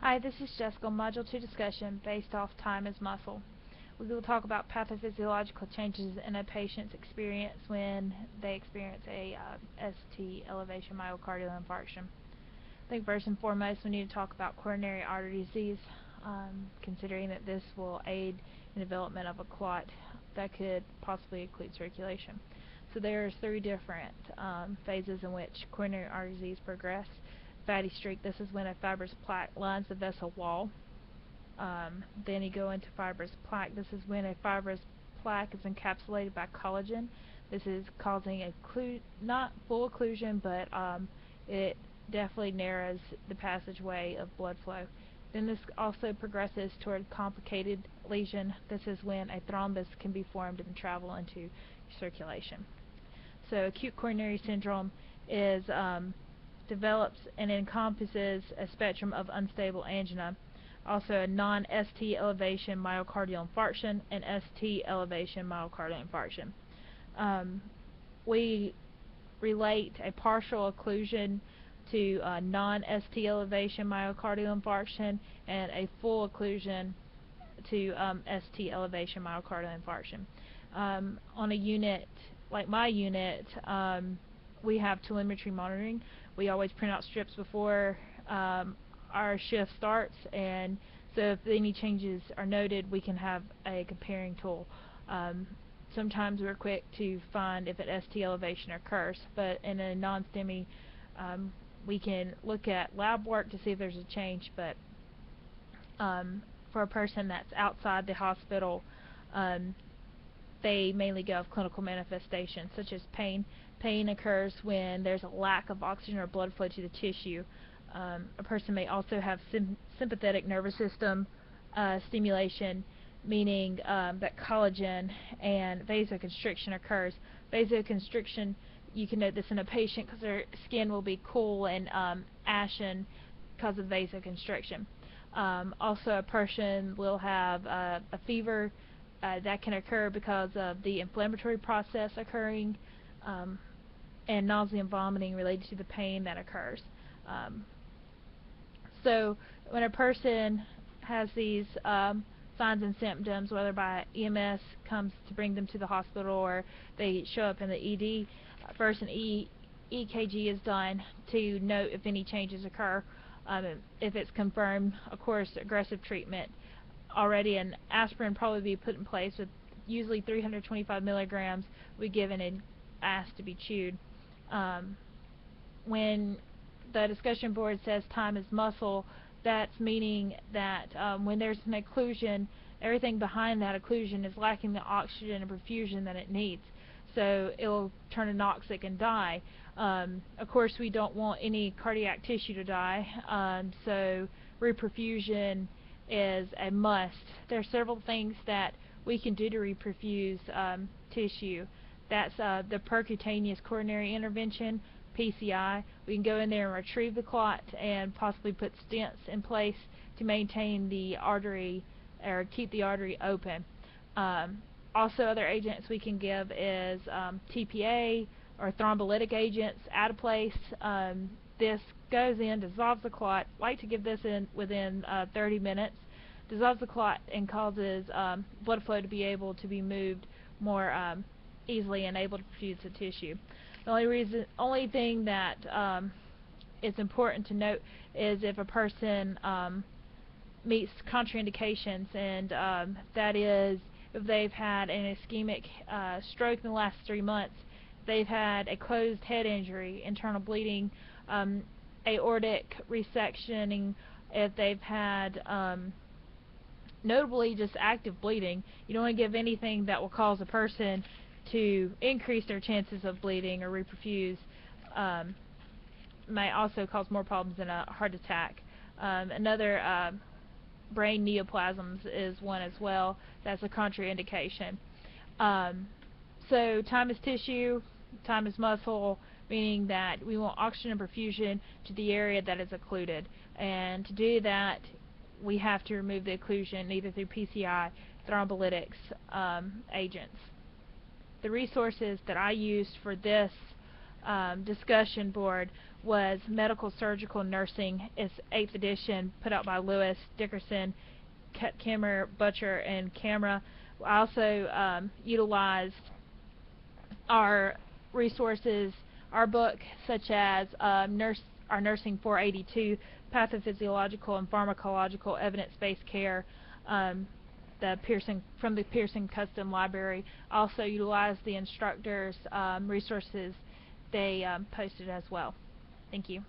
Hi, this is Jessica, Module 2 discussion based off time as muscle. We will talk about pathophysiological changes in a patient's experience when they experience a ST elevation myocardial infarction. I think first and foremost we need to talk about coronary artery disease, considering that this will aid in development of a clot that could possibly occlude circulation. So there's three different phases in which coronary artery disease progress. Fatty streak, this is when a fibrous plaque lines the vessel wall. Then you go into fibrous plaque. This is when a fibrous plaque is encapsulated by collagen. This is causing not full occlusion, but it definitely narrows the passageway of blood flow. Then this also progresses toward complicated lesion. This is when a thrombus can be formed and travel into circulation. So acute coronary syndrome is develops and encompasses a spectrum of unstable angina, also a non-ST elevation myocardial infarction and ST elevation myocardial infarction. We relate a partial occlusion to non-ST elevation myocardial infarction and a full occlusion to ST elevation myocardial infarction. On a unit like my unit, we have telemetry monitoring. We always print out strips before our shift starts, and so if any changes are noted, we can have a comparing tool. Sometimes we're quick to find if an ST elevation occurs, but in a non-STEMI, we can look at lab work to see if there's a change, but for a person that's outside the hospital, they mainly go off clinical manifestations such as pain. Pain occurs when there's a lack of oxygen or blood flow to the tissue. A person may also have sympathetic nervous system stimulation, meaning that collagen and vasoconstriction occurs. Vasoconstriction, you can note this in a patient because their skin will be cool and ashen because of vasoconstriction. Also, a person will have a fever that can occur because of the inflammatory process occurring, and nausea and vomiting related to the pain that occurs. So when a person has these signs and symptoms, whether by EMS comes to bring them to the hospital or they show up in the ED, first an EKG is done to note if any changes occur. If it's confirmed, of course, aggressive treatment. Already an aspirin probably be put in place with usually 325 milligrams we given and asked to be chewed. When the discussion board says time is muscle, that's meaning that when there's an occlusion, everything behind that occlusion is lacking the oxygen and perfusion that it needs. So it'll turn anoxic and die. Of course, we don't want any cardiac tissue to die, so reperfusion is a must. There are several things that we can do to reperfuse tissue. That's the percutaneous coronary intervention, PCI. We can go in there and retrieve the clot and possibly put stents in place to maintain the artery or keep the artery open. Also, other agents we can give is TPA or thrombolytic agents, Adaplace. This goes in, dissolves the clot. Like to give this in within 30 minutes. Dissolves the clot and causes blood flow to be able to be moved more easily and able to perfuse the tissue. The only thing that is important to note is if a person meets contraindications, and that is if they've had an ischemic stroke in the last 3 months, they've had a closed head injury, internal bleeding, aortic resectioning, if they've had notably just active bleeding. You don't want to give anything that will cause a person to increase their chances of bleeding or reperfuse. May also cause more problems than a heart attack. Another brain neoplasms is one as well. That's a contraindication. So time is tissue, time is muscle, meaning that we want oxygen and perfusion to the area that is occluded. And to do that, we have to remove the occlusion either through PCI, thrombolytics, agents. The resources that I used for this discussion board was Medical Surgical Nursing. It's 8th edition, put out by Lewis, Dickerson, Kimmer, Butcher, and Camera. I also utilized our resources, our book, such as our Nursing 482, Pathophysiological and Pharmacological Evidence-Based Care, from the Pearson Custom Library. Also utilized the instructors' resources they posted as well. Thank you.